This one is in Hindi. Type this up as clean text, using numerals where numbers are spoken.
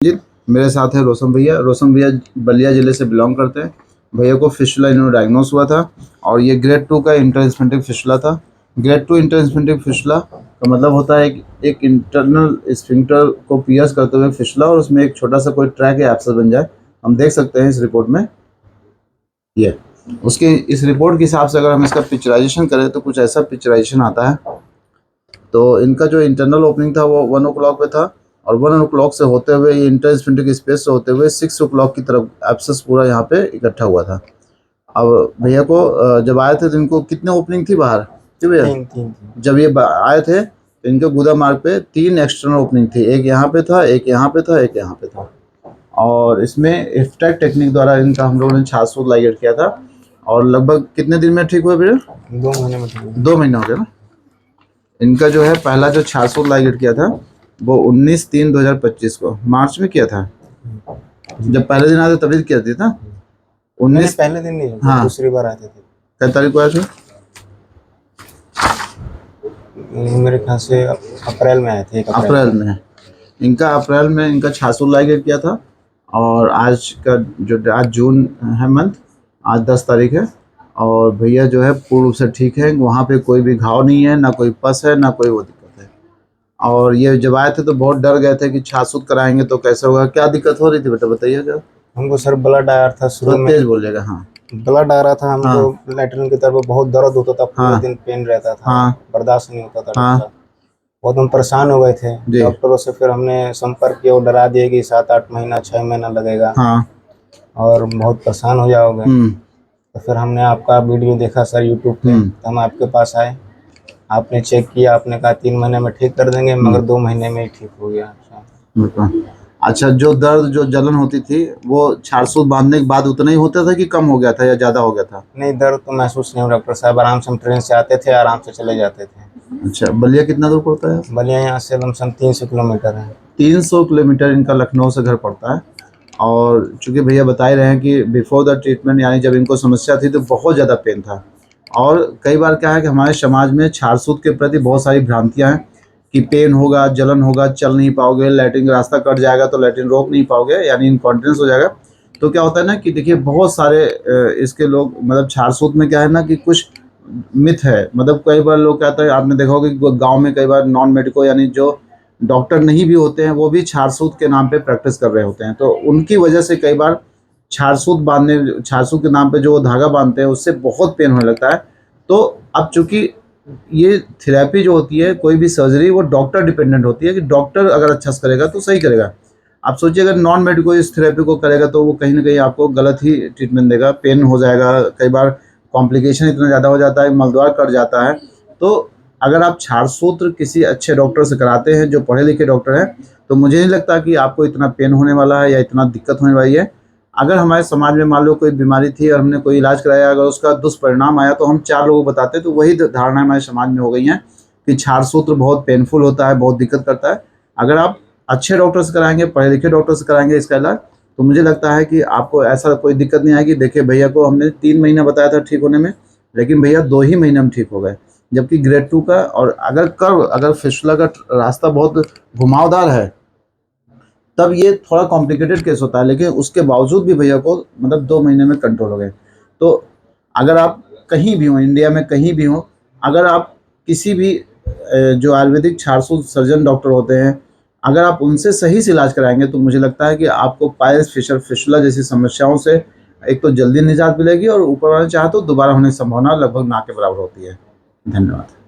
जी, मेरे साथ है रोशन भैया। रोशन भैया बलिया ज़िले से बिलॉन्ग करते हैं। भैया को फिस्टुला इन्होंने डायग्नोस हुआ था और ये ग्रेड 2 का इंटरस्फिंक्टिव फिस्टुला था। ग्रेड 2 इंटरस्फिंक्टिव फिस्टुला का मतलब होता है कि एक इंटरनल स्फिंक्टर को पियर्स करते हुए फिस्टुला और उसमें एक छोटा सा कोई ट्रैक या एब्सेस बन जाए। हम देख सकते हैं इस रिपोर्ट में ये उसके इस रिपोर्ट के हिसाब से अगर हम इसका पिक्चराइजेशन करें तो कुछ ऐसा पिक्चराइजेशन आता है। तो इनका जो इंटरनल ओपनिंग था वो 1 o'clock पे था और 1 o'clock से होते हुए ये इंटरस्फिंक्टिव स्पेस से होते हुए 6 o'clock की तरफ एब्सेस पूरा यहाँ पे इकट्ठा हुआ था। अब भैया को जब आए थे तो इनको कितने ओपनिंग थी बाहर थी भैया? तीन। जब ये आए थे तो इनके गुदा मार्ग पे 3 एक्सटर्नल ओपनिंग थी, एक यहाँ पे था, एक यहाँ पे था, एक यहाँ पे था। और इसमें इफ्टैक टेक्निक द्वारा इनका हम लोगों ने छाछसूत लाइगेट किया था और लगभग कितने दिन में ठीक हुआ भैया? 2 महीने में ठीक हुआ। 2 महीने हो गए ना। इनका जो है पहला जो छाछसूत लाइगेट किया था वो 19/3/2025 को मार्च में किया था। जब पहले दिन आए थे तभी किया था 19 पहले दिन नहीं, हाँ। दूसरी बार आते थे। कै तारीख को आए थे? मेरे ख्याल से अप्रैल में आए थे। अप्रैल में इनका छाछसूत लाइगेट किया था और आज का जो आज जून है मंथ, आज 10 तारीख है और भैया जो है पूर्ण रूप से ठीक है। वहाँ पे कोई भी घाव नहीं है, ना कोई पस है, ना कोई वो दिक्कत है। और ये जब आए थे तो बहुत डर गए थे कि छाछसूत कराएंगे तो कैसे होगा, क्या दिक्कत हो रही थी बेटा बताइए जरा। हमको सर ब्लड आ रहा था शुरू में, तेज बोलिएगा। हाँ ब्लड आ रहा था हमको। लैट्रिन की तरफ बहुत दर्द होता था, पूरे दिन पेन रहता था, बर्दाश्त नहीं होता था। बहुत हम परेशान हो गए थे। डॉक्टरों से फिर हमने संपर्क किया, वो डरा दिए कि 7-8 महीना 6 महीना लगेगा और बहुत परेशान हो जाओगे। तो फिर हमने आपका वीडियो देखा सर यूट्यूब पे, तो हम आपके पास आए। आपने चेक किया, आपने कहा 3 महीने में ठीक कर देंगे, मगर 2 महीने में ही ठीक हो गया। अच्छा, जो दर्द जो जलन होती थी वो छाछसूत बांधने के बाद उतना ही होता था कि कम हो गया था या ज़्यादा हो गया था? नहीं, दर्द तो महसूस नहीं हो। डॉक्टर साहब आराम से, हम ट्रेन से आते थे, आराम से चले जाते थे। अच्छा, बलिया कितना दूर पड़ता है? बलिया यहाँ से लमसम 300 किलोमीटर है। 300 किलोमीटर इनका लखनऊ से घर पड़ता है। और चूँकि भैया बता ही रहे हैं कि बिफोर द ट्रीटमेंट यानी जब इनको समस्या थी तो बहुत ज़्यादा पेन था। और कई बार क्या है कि हमारे समाज में छाछसूत के प्रति बहुत सारी भ्रांतियाँ हैं कि पेन होगा, जलन होगा, चल नहीं पाओगे, लैट्रिन का रास्ता कट जाएगा तो लैट्रिन रोक नहीं पाओगे यानी इनकॉन्टिनेंस हो जाएगा। तो क्या होता है ना कि देखिए बहुत सारे इसके लोग मतलब छाछसूत में क्या है ना कि कुछ मिथ है। मतलब कई बार लोग कहते हैं, आपने देखा होगा कि गाँव में कई बार नॉन मेडिको यानी जो डॉक्टर नहीं भी होते हैं वो भी छाछसूत के नाम पे प्रैक्टिस कर रहे होते हैं। तो उनकी वजह से कई बार छाछसूत के नाम पे जो धागा बांधते हैं उससे बहुत पेन होने लगता है। तो अब चूँकि ये थेरेपी जो होती है, कोई भी सर्जरी वो डॉक्टर डिपेंडेंट होती है कि डॉक्टर अगर अच्छा से करेगा तो सही करेगा। आप सोचिए अगर नॉन मेडिको इस थेरेपी को करेगा तो वो कहीं न कहीं आपको गलत ही ट्रीटमेंट देगा, पेन हो जाएगा, कई बार कॉम्प्लिकेशन इतना ज़्यादा हो जाता है, मलद्वार कट जाता है। तो अगर आप छाछसूत्र किसी अच्छे डॉक्टर से कराते हैं जो पढ़े लिखे डॉक्टर हैं, तो मुझे नहीं लगता कि आपको इतना पेन होने वाला है या इतना दिक्कत होने वाली है। अगर हमारे समाज में मान लो कोई बीमारी थी और हमने कोई इलाज कराया, अगर उसका दुष्परिणाम आया तो हम 4 लोगों को बताते, तो वही धारणाएँ हमारे समाज में हो गई हैं कि छाछसूत्र बहुत पेनफुल होता है, बहुत दिक्कत करता है। अगर आप अच्छे डॉक्टर से कराएँगे, पढ़े लिखे डॉक्टर से कराएँगे इसका इलाज, तो मुझे लगता है कि आपको ऐसा कोई दिक्कत नहीं आएगी। देखिए भैया को हमने 3 महीना बताया था ठीक होने में, लेकिन भैया 2 ही महीने में ठीक हो गए। जबकि ग्रेड 2 का और अगर फिस्टुला का रास्ता बहुत घुमावदार है तब ये थोड़ा कॉम्प्लिकेटेड केस होता है, लेकिन उसके बावजूद भी भैया को मतलब 2 महीने में कंट्रोल हो गए। तो अगर आप कहीं भी हो, इंडिया में कहीं भी हो, अगर आप किसी भी जो आयुर्वेदिक छाछसूत सर्जन डॉक्टर होते हैं, अगर आप उनसे सही से इलाज कराएँगे तो मुझे लगता है कि आपको पाइल्स, फिस्टुला जैसी समस्याओं से एक तो जल्दी निजात मिलेगी और ऊपर वाला चाहे तो दोबारा होने की संभावना लगभग ना के बराबर होती है। धन्यवाद।